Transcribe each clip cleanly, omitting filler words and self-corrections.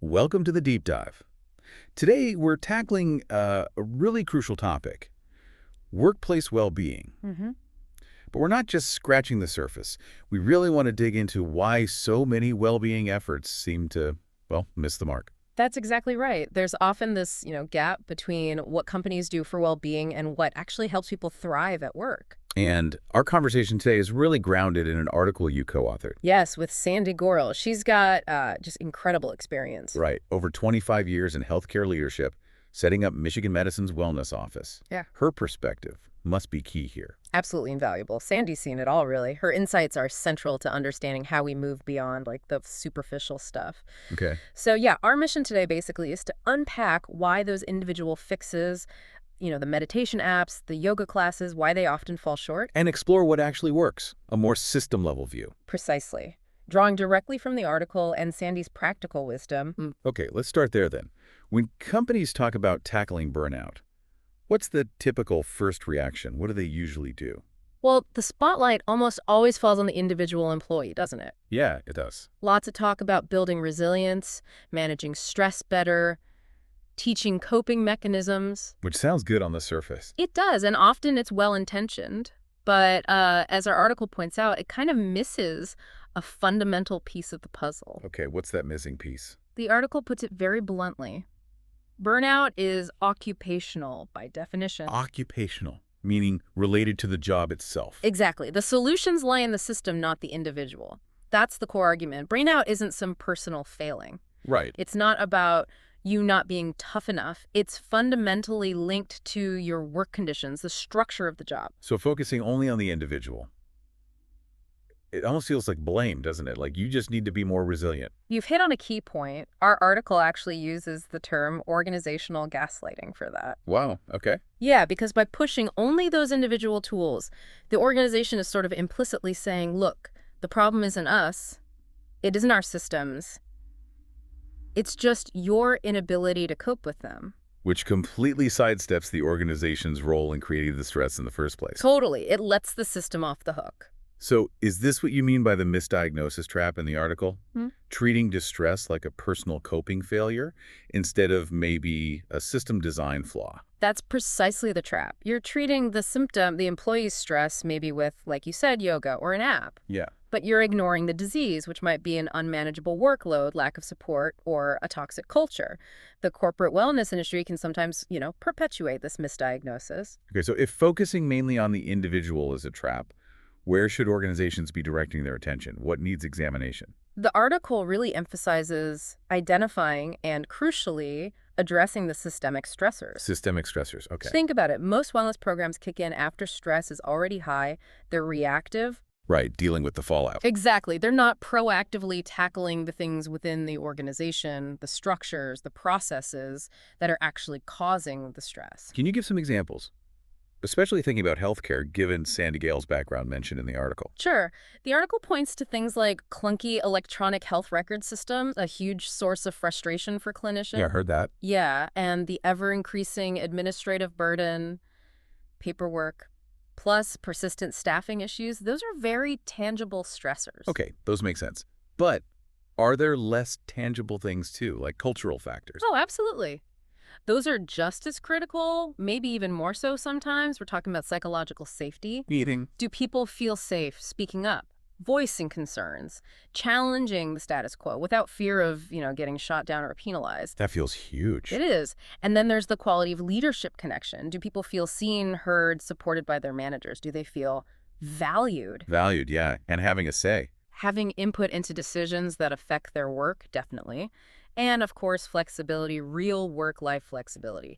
Welcome to the deep dive. Today, we're tackling a really crucial topic, workplace well-being. hmm But we're not just scratching the surface. We really want to dig into why so many well-being efforts seem to, well, miss the mark. That's exactly right. There's often this, gap between what companies do for well-being and what actually helps people thrive at work. And our conversation today is really grounded in an article you co-authored. Yes, with Sandy Gorel. She's got just incredible experience. Right, over 25 years in healthcare leadership, setting up Michigan Medicine's wellness office. Yeah. Her perspective must be key here. Absolutely invaluable. Sandy's seen it all, really. Her insights are central to understanding how we move beyond, the superficial stuff. Okay. So, yeah, our mission today basically is to unpack why those individual fixes, the meditation apps, the yoga classes, why they often fall short. And explore what actually works, a more system-level view. Precisely. Drawing directly from the article and Sandy's practical wisdom. Okay, let's start there then. When companies talk about tackling burnout, what's the typical first reaction? What do they usually do? Well, the spotlight almost always falls on the individual employee, doesn't it? Yeah, it does. Lots of talk about building resilience, managing stress better, teaching coping mechanisms. Which sounds good on the surface. It does, and often it's well-intentioned. But as our article points out, it kind of misses a fundamental piece of the puzzle. Okay, what's that missing piece? The article puts it very bluntly. Burnout is occupational by definition. Occupational, meaning related to the job itself. Exactly. The solutions lie in the system, not the individual. That's the core argument. Burnout isn't some personal failing. Right. It's not about you not being tough enough. It's fundamentally linked to your work conditions, the structure of the job. So focusing only on the individual. It almost feels like blame, doesn't it? Like you just need to be more resilient. You've hit on a key point. Our article actually uses the term organizational gaslighting for that. Wow, okay. Yeah, because by pushing only those individual tools, the organization is sort of implicitly saying, look, the problem isn't us. It isn't our systems. It's just your inability to cope with them. Which completely sidesteps the organization's role in creating the stress in the first place. Totally. It lets the system off the hook. So is this what you mean by the misdiagnosis trap in the article? Hmm? Treating distress like a personal coping failure instead of maybe a system design flaw? That's precisely the trap. You're treating the symptom, the employee's stress, maybe with, like you said, yoga or an app. Yeah. But you're ignoring the disease, which might be an unmanageable workload, lack of support, or a toxic culture. The corporate wellness industry can sometimes, perpetuate this misdiagnosis. Okay, so if focusing mainly on the individual is a trap, where should organizations be directing their attention? What needs examination? The article really emphasizes identifying and, crucially, addressing the systemic stressors. Systemic stressors, okay. Think about it. Most wellness programs kick in after stress is already high. They're reactive. Right, dealing with the fallout. Exactly. They're not proactively tackling the things within the organization, the structures, the processes that are actually causing the stress. Can you give some examples? Especially thinking about healthcare, given Sandy Gorel's background mentioned in the article. Sure. The article points to things like clunky electronic health record systems, a huge source of frustration for clinicians. Yeah, I heard that. Yeah, and the ever-increasing administrative burden, paperwork, plus persistent staffing issues. Those are very tangible stressors. Okay, those make sense. But are there less tangible things too, like cultural factors? Oh, absolutely. Those are just as critical, maybe even more so sometimes. We're talking about psychological safety. Eating. Do people feel safe speaking up, voicing concerns, challenging the status quo without fear of, getting shot down or penalized? That feels huge. It is. And then there's the quality of leadership connection. Do people feel seen, heard, supported by their managers? Do they feel valued? Valued, yeah, and having a say. Having input into decisions that affect their work, definitely. And, of course, flexibility, real work-life flexibility.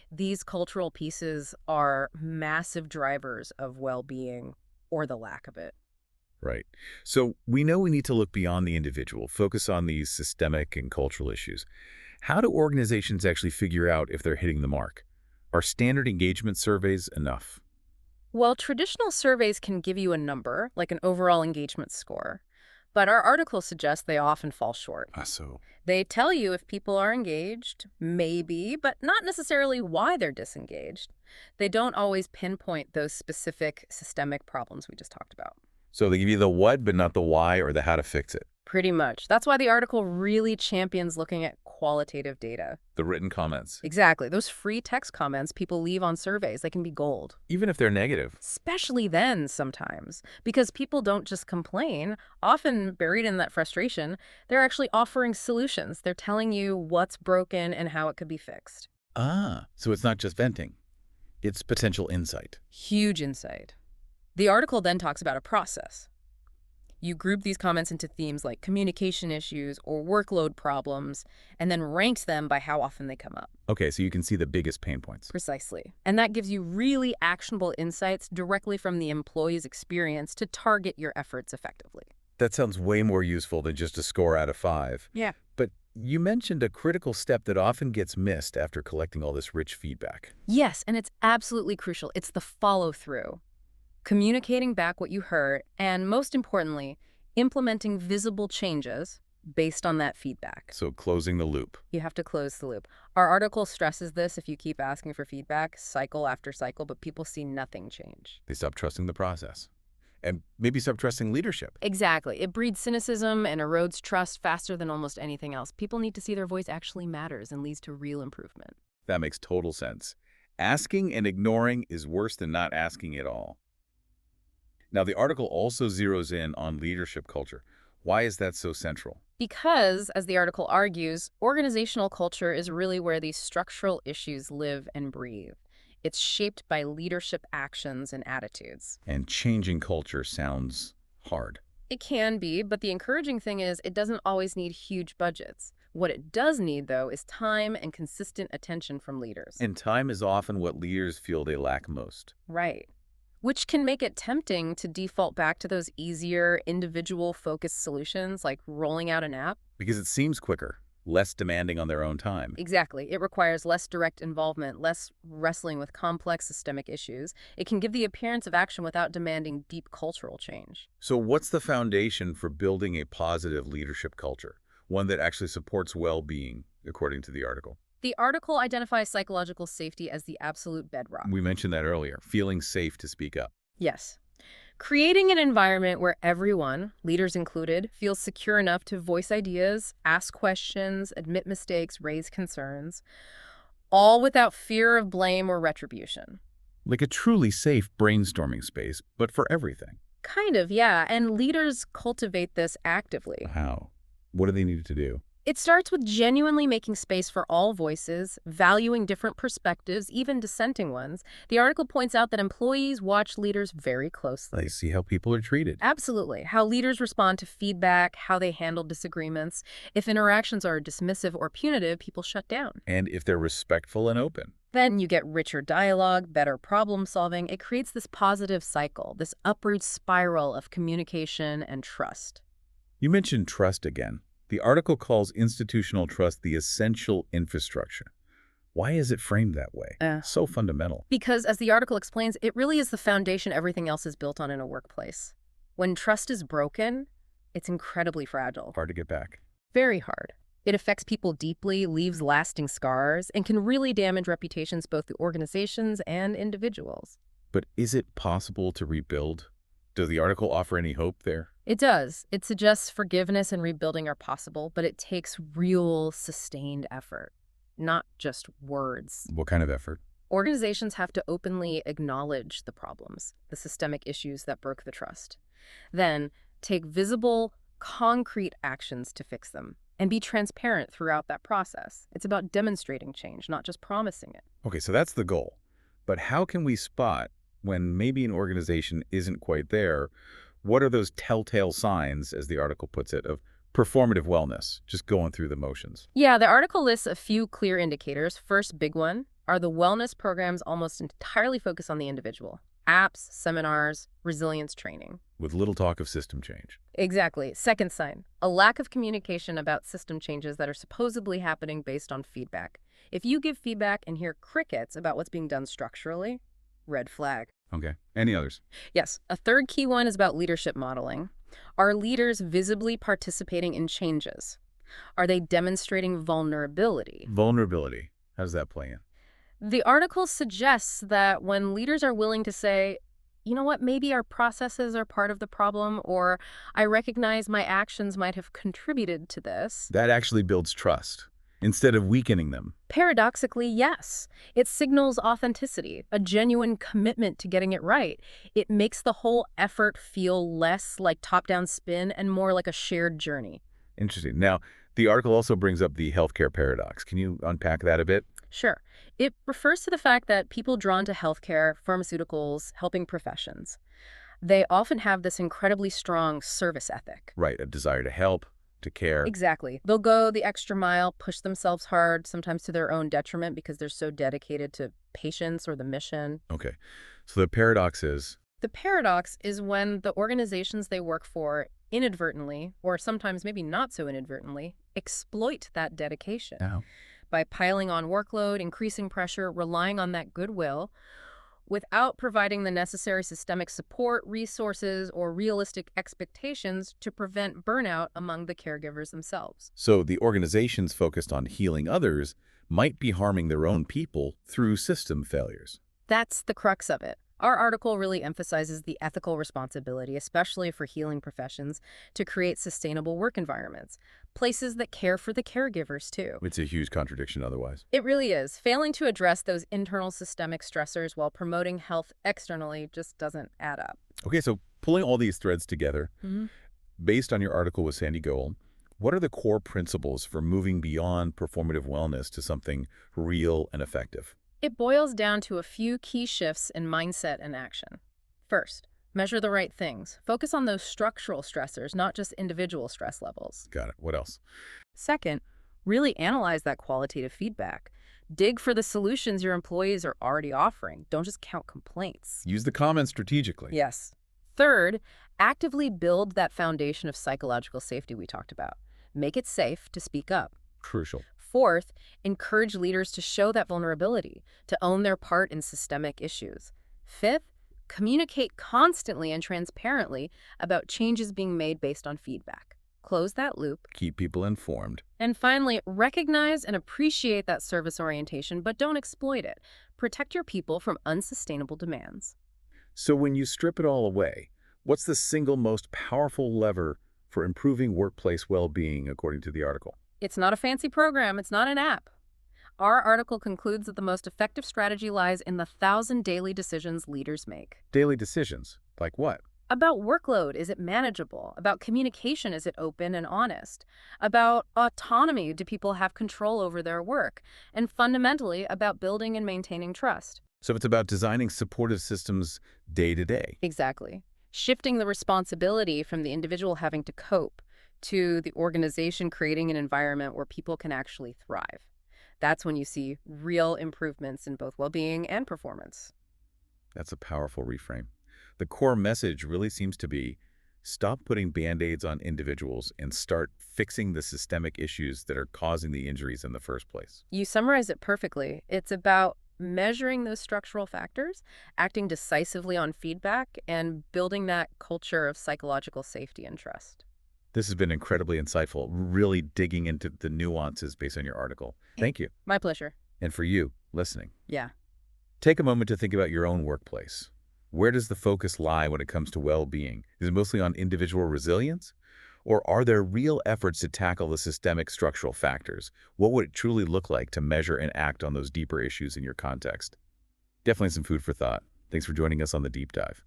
These cultural pieces are massive drivers of well-being or the lack of it. Right. So we know we need to look beyond the individual, focus on these systemic and cultural issues. How do organizations actually figure out if they're hitting the mark? Are standard engagement surveys enough? Well, traditional surveys can give you a number, like an overall engagement score. But our article suggests they often fall short. So They tell you if people are engaged, maybe, but not necessarily why they're disengaged. They don't always pinpoint those specific systemic problems we just talked about. they give you the what, but not the why or the how to fix it. Pretty much. That's why the article really champions looking at qualitative data. The written comments. Exactly. Those free text comments people leave on surveys, they can be gold. Even if they're negative. Especially then sometimes, because people don't just complain. Often buried in that frustration, they're actually offering solutions. They're telling you what's broken and how it could be fixed. Ah, so it's not just venting. It's potential insight. Huge insight. The article then talks about a process. You group these comments into themes like communication issues or workload problems, and then ranked them by how often they come up. Okay, so you can see the biggest pain points. Precisely. And that gives you really actionable insights directly from the employee's experience to target your efforts effectively. That sounds way more useful than just a score out of 5. Yeah. But you mentioned a critical step that often gets missed after collecting all this rich feedback. Yes, and it's absolutely crucial. It's the follow-through. Communicating back what you heard, and most importantly, implementing visible changes based on that feedback. So closing the loop. You have to close the loop. Our article stresses this if you keep asking for feedback, cycle after cycle, but people see nothing change. They stop trusting the process. And maybe stop trusting leadership. Exactly. It breeds cynicism and erodes trust faster than almost anything else. People need to see their voice actually matters and leads to real improvement. That makes total sense. Asking and ignoring is worse than not asking at all. Now, the article also zeroes in on leadership culture. Why is that so central? Because, as the article argues, organizational culture is really where these structural issues live and breathe. It's shaped by leadership actions and attitudes. And changing culture sounds hard. It can be, but the encouraging thing is it doesn't always need huge budgets. What it does need, though, is time and consistent attention from leaders. And time is often what leaders feel they lack most. Right. Which can make it tempting to default back to those easier, individual-focused solutions like rolling out an app. Because it seems quicker, less demanding on their own time. Exactly. It requires less direct involvement, less wrestling with complex systemic issues. It can give the appearance of action without demanding deep cultural change. So what's the foundation for building a positive leadership culture? One that actually supports well-being, according to the article. The article identifies psychological safety as the absolute bedrock. We mentioned that earlier, feeling safe to speak up. Yes. Creating an environment where everyone, leaders included, feels secure enough to voice ideas, ask questions, admit mistakes, raise concerns, all without fear of blame or retribution. Like a truly safe brainstorming space, but for everything. Kind of, yeah. And leaders cultivate this actively. How? What do they need to do? It starts with genuinely making space for all voices, valuing different perspectives, even dissenting ones. The article points out that employees watch leaders very closely. They see how people are treated. Absolutely. How leaders respond to feedback, how they handle disagreements. If interactions are dismissive or punitive, people shut down. And if they're respectful and open. Then you get richer dialogue, better problem solving. It creates this positive cycle, this upward spiral of communication and trust. You mentioned trust again. The article calls institutional trust the essential infrastructure. Why is it framed that way? So fundamental. Because, as the article explains, it really is the foundation everything else is built on in a workplace. When trust is broken, it's incredibly fragile. Hard to get back. Very hard. It affects people deeply, leaves lasting scars, and can really damage reputations, both the organizations and individuals. But is it possible to rebuild? Does the article offer any hope there? It does. It suggests forgiveness and rebuilding are possible, but it takes real, sustained effort, not just words. What kind of effort? Organizations have to openly acknowledge the problems, the systemic issues that broke the trust. Then take visible, concrete actions to fix them, and be transparent throughout that process. It's about demonstrating change, not just promising it. Okay, so that's the goal. But how can we spot when maybe an organization isn't quite there? What are those telltale signs, as the article puts it, of performative wellness, just going through the motions? Yeah, the article lists a few clear indicators. First big one are the wellness programs almost entirely focus on the individual. Apps, seminars, resilience training. With little talk of system change. Exactly. Second sign, a lack of communication about system changes that are supposedly happening based on feedback. If you give feedback and hear crickets about what's being done structurally, red flag. Okay. Any others? Yes. A third key one is about leadership modeling. Are leaders visibly participating in changes? Are they demonstrating vulnerability? Vulnerability. How does that play in? The article suggests that when leaders are willing to say, you know what, maybe our processes are part of the problem, or I recognize my actions might have contributed to this. That actually builds trust, instead of weakening them. Paradoxically, yes. It signals authenticity, a genuine commitment to getting it right. It makes the whole effort feel less like top-down spin and more like a shared journey. Interesting. Now, the article also brings up the healthcare paradox. Can you unpack that a bit? Sure. It refers to the fact that people drawn to healthcare, pharmaceuticals, helping professions, they often have this incredibly strong service ethic. Right, a desire to help, to care. Exactly. They'll go the extra mile, push themselves hard, sometimes to their own detriment because they're so dedicated to patients or the mission. Okay. So the paradox is, The paradox is when the organizations they work for inadvertently, or sometimes maybe not so inadvertently, exploit that dedication now, by piling on workload, increasing pressure, relying on that goodwill, without providing the necessary systemic support, resources, or realistic expectations to prevent burnout among the caregivers themselves. so the organizations focused on healing others might be harming their own people through system failures. That's the crux of it. Our article really emphasizes the ethical responsibility, especially for healing professions, to create sustainable work environments, places that care for the caregivers too. It's a huge contradiction otherwise. It really is. Failing to address those internal systemic stressors while promoting health externally just doesn't add up. Okay, so pulling all these threads together, based on your article with Sandy Gorel, what are the core principles for moving beyond performative wellness to something real and effective? It boils down to a few key shifts in mindset and action. First, measure the right things. Focus on those structural stressors, not just individual stress levels. Got it. What else? Second, really analyze that qualitative feedback. Dig for the solutions your employees are already offering. Don't just count complaints. Use the comments strategically. Yes. Third, actively build that foundation of psychological safety we talked about. Make it safe to speak up. Crucial. Fourth, encourage leaders to show that vulnerability, to own their part in systemic issues. Fifth, communicate constantly and transparently about changes being made based on feedback. Close that loop. Keep people informed. And finally, recognize and appreciate that service orientation, but don't exploit it. Protect your people from unsustainable demands. So when you strip it all away, what's the single most powerful lever for improving workplace well-being, according to the article? It's not a fancy program. It's not an app. Our article concludes that the most effective strategy lies in the 1,000 daily decisions leaders make. Daily decisions. Like what? About workload, is it manageable? About communication, is it open and honest? About autonomy, do people have control over their work? And fundamentally, about building and maintaining trust. So it's about designing supportive systems day to day. Exactly. Shifting the responsibility from the individual having to cope to the organization creating an environment where people can actually thrive. That's when you see real improvements in both well-being and performance. That's a powerful reframe. The core message really seems to be stop putting Band-Aids on individuals and start fixing the systemic issues that are causing the injuries in the first place. You summarize it perfectly. It's about measuring those structural factors, acting decisively on feedback, and building that culture of psychological safety and trust. This has been incredibly insightful, really digging into the nuances based on your article. Thank you. My pleasure. And for you, listening. Yeah. Take a moment to think about your own workplace. Where does the focus lie when it comes to well-being? Is it mostly on individual resilience? Or are there real efforts to tackle the systemic structural factors? What would it truly look like to measure and act on those deeper issues in your context? Definitely some food for thought. Thanks for joining us on The Deep Dive.